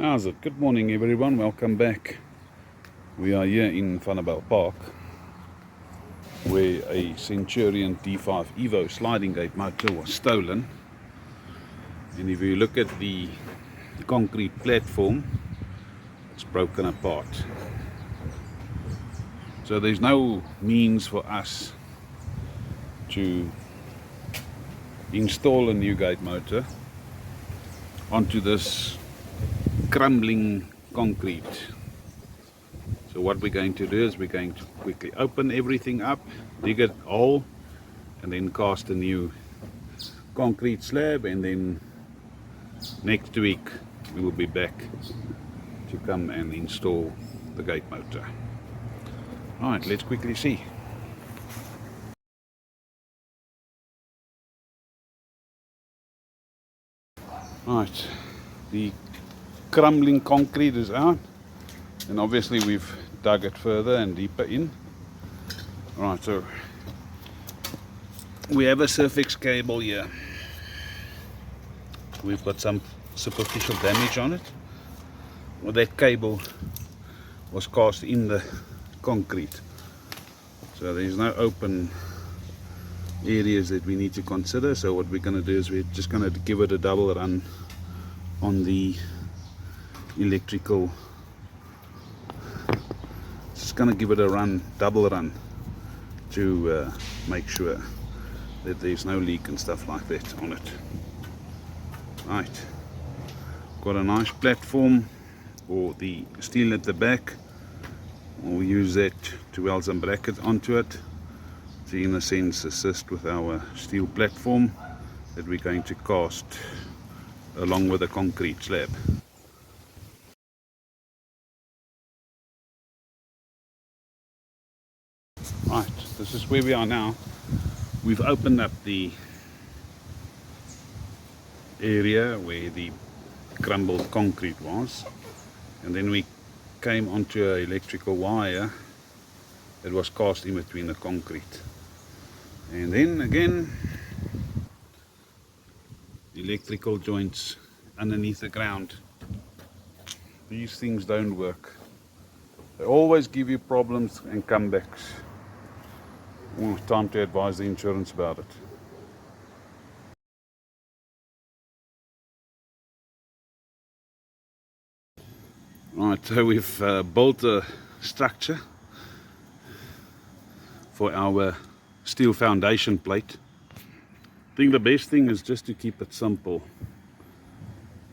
How's it? Good morning everyone, welcome back. We are here in Vanderbijlpark where a Centurion D5 Evo sliding gate motor was stolen, and if you look at the concrete platform, it's broken apart. So there's no means for us to install a new gate motor onto this crumbling concrete. So what we're going to do is we're going to quickly open everything up, dig a hole, and then cast a new concrete slab, and then next week we will be back to come and install the gate motor. Alright, let's quickly see. Alright, the crumbling concrete is out, and obviously we've dug it further and deeper in. Right, so we have a surfax cable here. We've got some superficial damage on it. Well, that cable was cast in the concrete, so there's no open areas that we need to consider. So what we're going to do is we're just going to give it a double run on the electrical. Just going to give it a double run to make sure that there's no leak and stuff like that on it. Right, got a nice platform or the steel at the back. We'll use that to weld some brackets onto it to, in a sense, assist with our steel platform that we're going to cast along with the concrete slab. Right, this is where we are now. We've opened up the area where the crumbled concrete was, and then we came onto an electrical wire that was cast in between the concrete, and then again electrical joints underneath the ground. These things don't work. They always give you problems and comebacks. Oh, time to advise the insurance about it. Right, so we've built a structure for our steel foundation plate. I think the best thing is just to keep it simple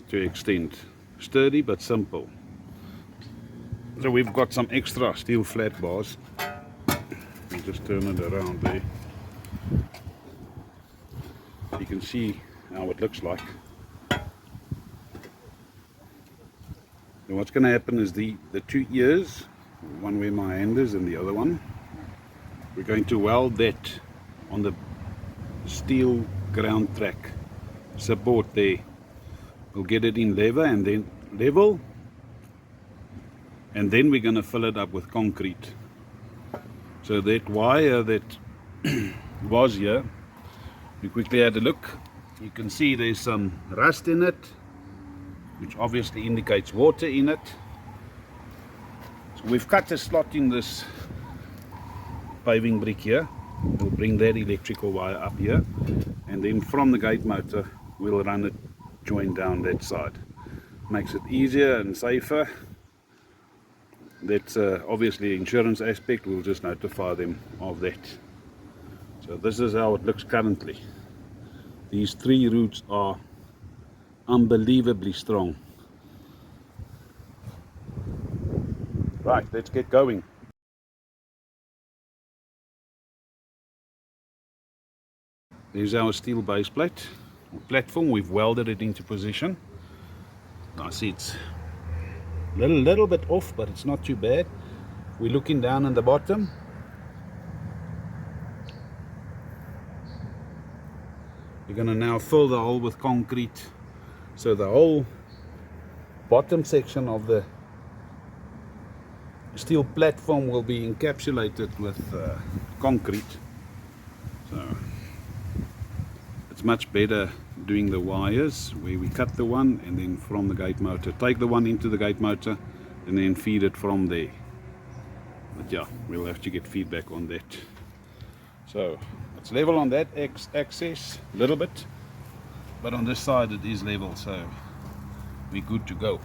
to extent. Sturdy but simple. So we've got some extra steel flat bars. I'll just turn it around there. You can see how it looks like. And what's going to happen is the two ears, one where my hand is and the other one, we're going to weld that on the steel ground track support there. We'll get it in level, and then we're going to fill it up with concrete. So that wire that was here, we quickly had a look. You can see there's some rust in it, which obviously indicates water in it. So we've cut a slot in this paving brick here. We'll bring that electrical wire up here, and then from the gate motor we'll run it joint down that side. Makes it easier and safer. That's obviously insurance aspect. We'll just notify them of that. So this is how it looks currently. These three roots are unbelievably strong. Right, let's get going. There's our steel base plate or platform. We've welded it into position. I see it's a little bit off, but it's not too bad. We're looking down on the bottom. We're going to now fill the hole with concrete, so the whole bottom section of the steel platform will be encapsulated with concrete. So it's much better doing the wires, where we cut the one and then from the gate motor take the one into the gate motor and then feed it from there. But yeah, we'll have to get feedback on that. So it's level on that axis a little bit, but on this side it is level, so we're good to go.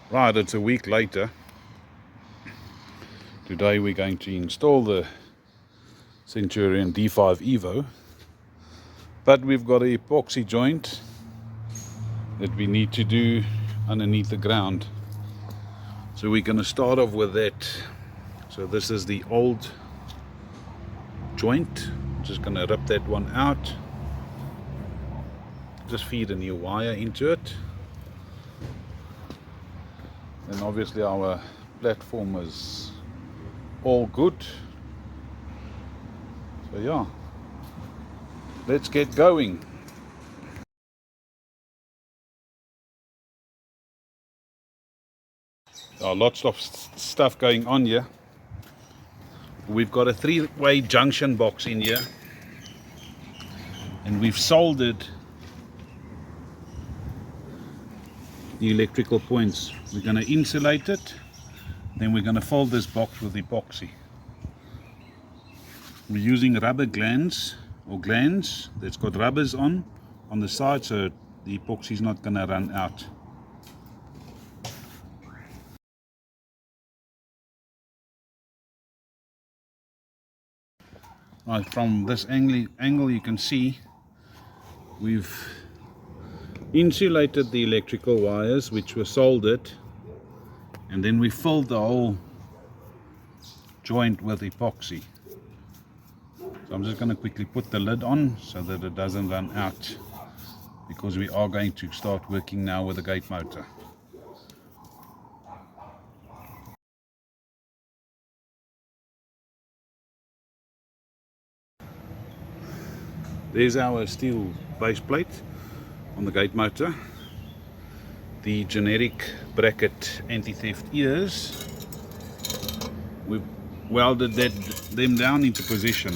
Right, it's a week later. Today we're going to install the Centurion D5 Evo, but we've got an epoxy joint that we need to do underneath the ground. So we're going to start off with that. So this is the old joint. I'm just going to rip that one out. Just feed a new wire into it. And obviously our platform is all good. So yeah, let's get going. Lots of stuff going on here. We've got a 3-way junction box in here, and we've soldered the electrical points. We're going to insulate it, then we're going to fold this box with epoxy. We're using rubber glands that's got rubbers on the side, so the epoxy is not going to run out. Right, from this angle you can see we've insulated the electrical wires, which were soldered, and then we filled the whole joint with epoxy. So I'm just going to quickly put the lid on so that it doesn't run out, because we are going to start working now with the gate motor. There's our steel base plate on the gate motor. The generic bracket anti-theft ears, we've welded them down into position.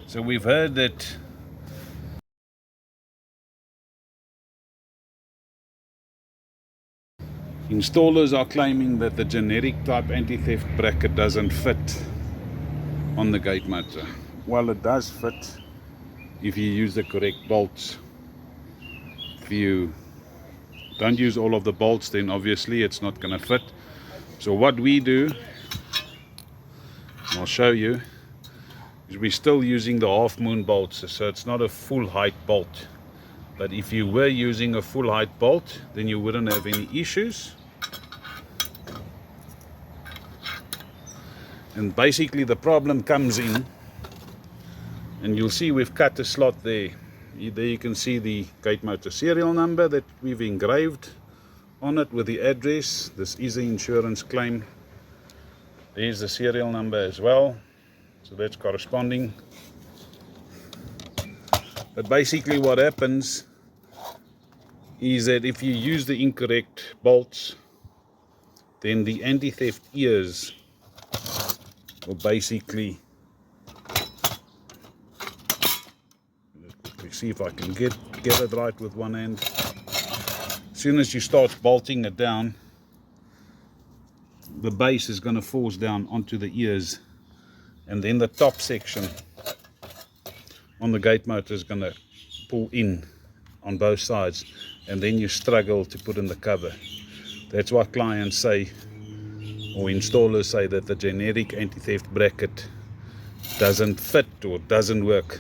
So we've heard that installers are claiming that the generic type anti-theft bracket doesn't fit on the gate motor. Well, it does fit if you use the correct bolts. If you don't use all of the bolts, then obviously it's not going to fit. So what we do, I'll show you, is we're still using the half moon bolts, so it's not a full height bolt. But if you were using a full height bolt, then you wouldn't have any issues. And basically the problem comes in, and you'll see we've cut a slot there. There you can see the gate motor serial number that we've engraved on it with the address. This is an insurance claim. There's the serial number as well, so that's corresponding. But basically what happens is that if you use the incorrect bolts, then the anti-theft ears will basically, let's see if I can get it right with one hand. As soon as you start bolting it down, the base is going to force down onto the ears, and then the top section on the gate motor is going to pull in on both sides, and then you struggle to put in the cover. That's why clients say, or installers say, that the generic anti-theft bracket doesn't fit or doesn't work.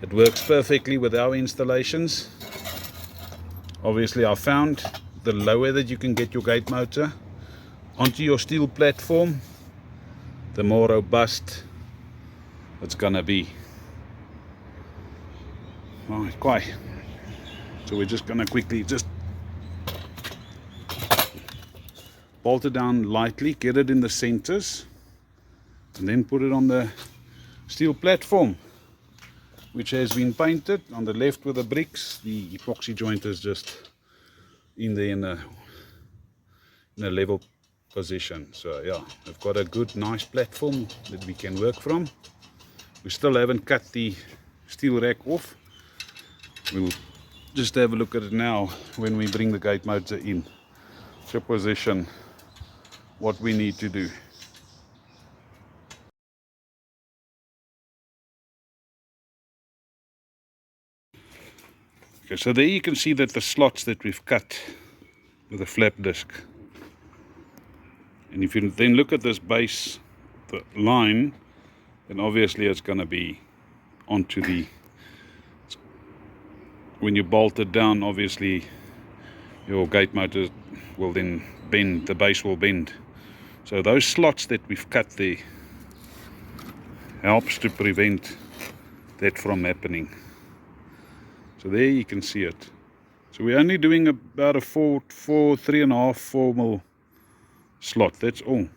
It works perfectly with our installations. Obviously I found the lower that you can get your gate motor onto your steel platform, the more robust it's gonna be. Alright, quite. So we're just gonna quickly just bolt it down lightly, get it in the centers, and then put it on the steel platform, which has been painted. On the left with the bricks, the epoxy joint is just in there in a level position. So yeah, I've got a good nice platform that we can work from. We still haven't cut the steel rack off. We'll just have a look at it now when we bring the gate motor in to position what we need to do. Okay, so there you can see that the slots that we've cut with a flap disc. And if you then look at this base, the line, then obviously it's going to be onto the, when you bolt it down, obviously your gate motor will then bend, the base will bend. So those slots that we've cut there helps to prevent that from happening. So there you can see it. So we're only doing about a 3.5, 4 mil slot, that's all.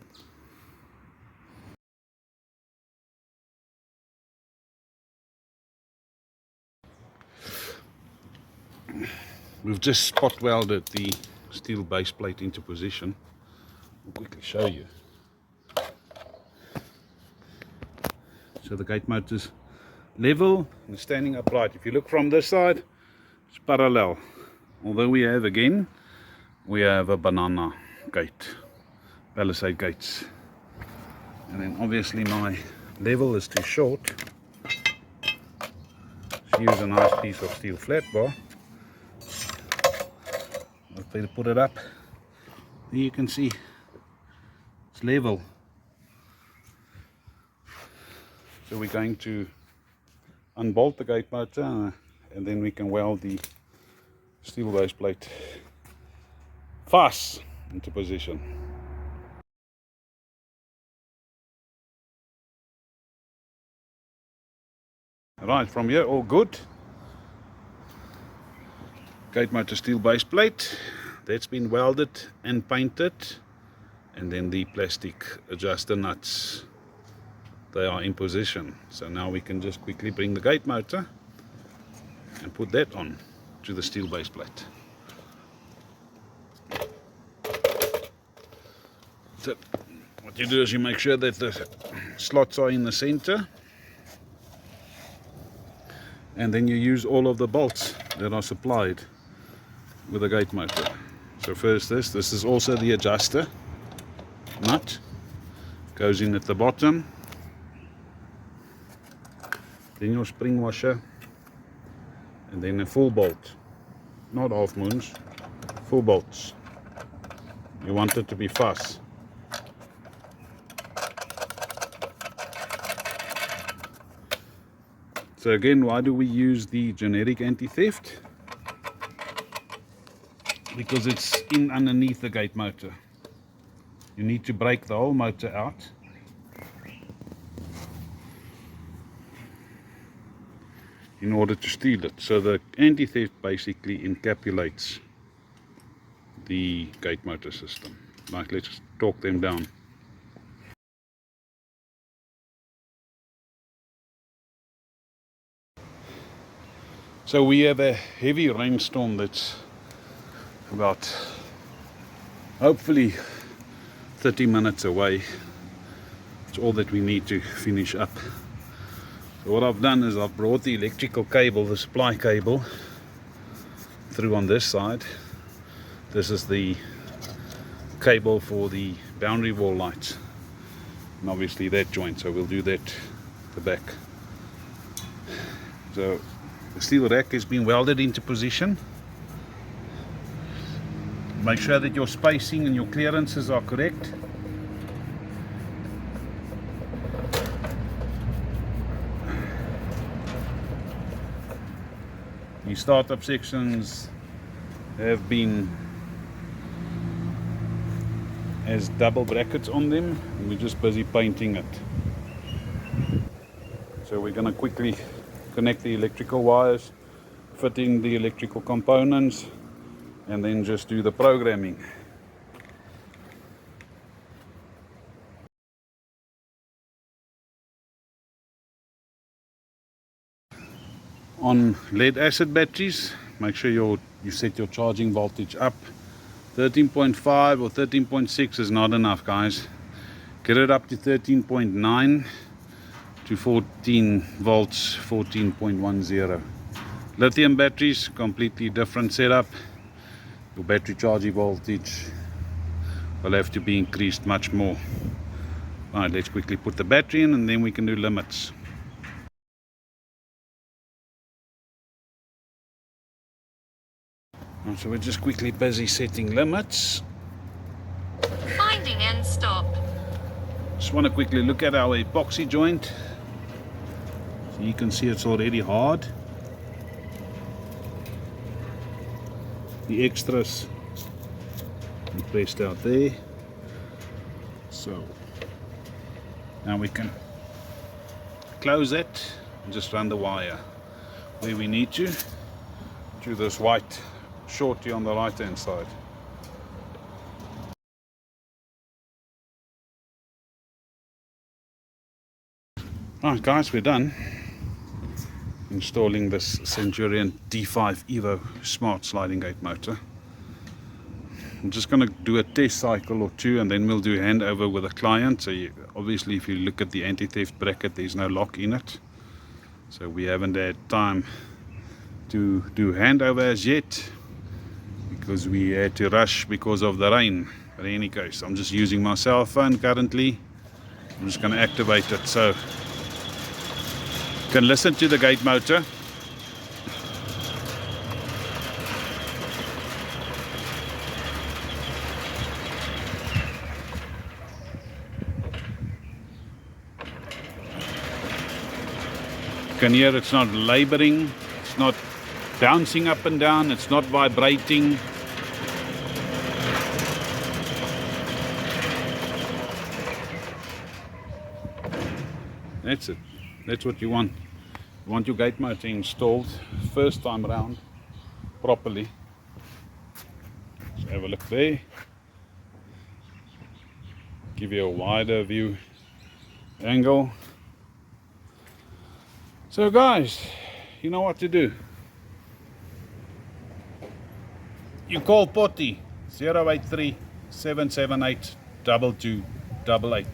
We've just spot welded the steel base plate into position. I'll quickly show you. So the gate motor's level and standing upright. If you look from this side, it's parallel. Although we have a banana gate, palisade gates. And then obviously my level is too short. Let's use a nice piece of steel flat bar. I'll put it up. There you can see it's level. So we're going to unbolt the gate motor and then we can weld the steel base plate fast into position. Right, from here all good. Gate motor steel base plate, that's been welded and painted, and then the plastic adjuster nuts, they are in position. So now we can just quickly bring the gate motor and put that on to the steel base plate. So what you do is you make sure that the slots are in the center, and then you use all of the bolts that are supplied with the gate motor. So first this is also the adjuster nut, goes in at the bottom, then your spring washer, and then a full bolt, not half moons, full bolts. You want it to be fast. So again, why do we use the generic anti-theft? Because it's in underneath the gate motor. You need to break the whole motor out. In order to steal it. So the anti-theft basically encapsulates the gate motor system. Like, let's talk them down. So we have a heavy rainstorm that's about hopefully 30 minutes away. It's all that we need to finish up. So what I've done is I've brought the electrical cable, the supply cable, through on this side. This is the cable for the boundary wall lights, and obviously that joint, so we'll do that at the back. So the steel rack has been welded into position. Make sure that your spacing and your clearances are correct. The startup sections have been as double brackets on them, and we're just busy painting it. So we're going to quickly connect the electrical wires, fit in the electrical components, and then just do the programming. On lead acid batteries, make sure you set your charging voltage up. 13.5 or 13.6 is not enough, guys. Get it up to 13.9 to 14 volts, 14.10. Lithium batteries, completely different setup. Your battery charging voltage will have to be increased much more. Alright, let's quickly put the battery in and then we can do limits. So we're just quickly busy setting limits. Finding end stop. Just want to quickly look at our epoxy joint. So you can see it's already hard. The extras are placed out there. So now we can close it and just run the wire where we need to this white shorty on the right hand side. Alright guys, we're done installing this Centurion D5 Evo Smart sliding gate motor. I'm just going to do a test cycle or two and then we'll do handover with a client. So obviously if you look at the anti-theft bracket, there's no lock in it, so we haven't had time to do handover as yet because we had to rush because of the rain. But in any case, I'm just using my cell phone currently. I'm just going to activate it so you can listen to the gate motor. You can hear it's not laboring, it's not bouncing up and down, it's not vibrating. That's it. That's what you want. You want your gate motor installed first time around properly. Let's have a look there. Give you a wider view angle. So guys, you know what to do. You call Potty 083 778 2288.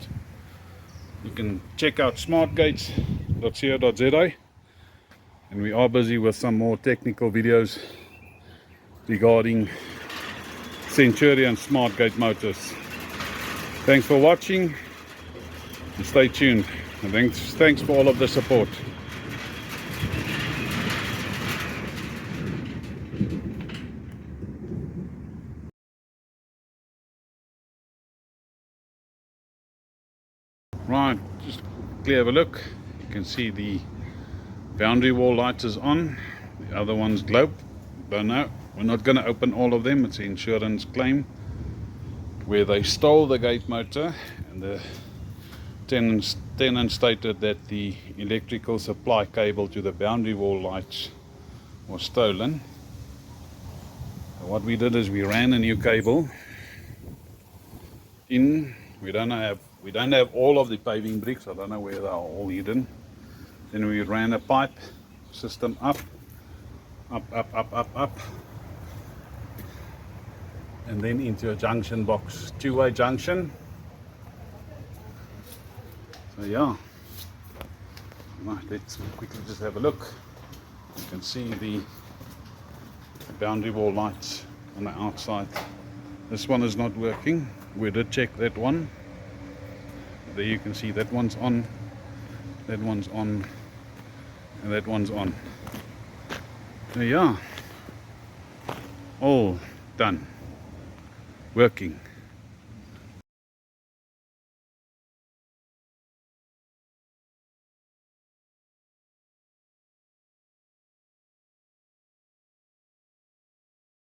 You can check out smartgates.co.za, and we are busy with some more technical videos regarding Centurion Smart gate motors. Thanks for watching and stay tuned, and thanks for all of the support. Right, just quickly have a look. You can see the boundary wall light is on. The other ones glow. But no, we're not going to open all of them. It's an insurance claim where they stole the gate motor, and the tenant stated that the electrical supply cable to the boundary wall lights was stolen. So what we did is we ran a new cable in. We don't have all of the paving bricks. I don't know where they are all hidden. Then we ran a pipe system up, and then into a junction box, two-way junction. So yeah, right, let's quickly just have a look. You can see the boundary wall lights on the outside. This one is not working. We did check that one. There you can see that one's on, that one's on, and that one's on. There you are. All done. Working.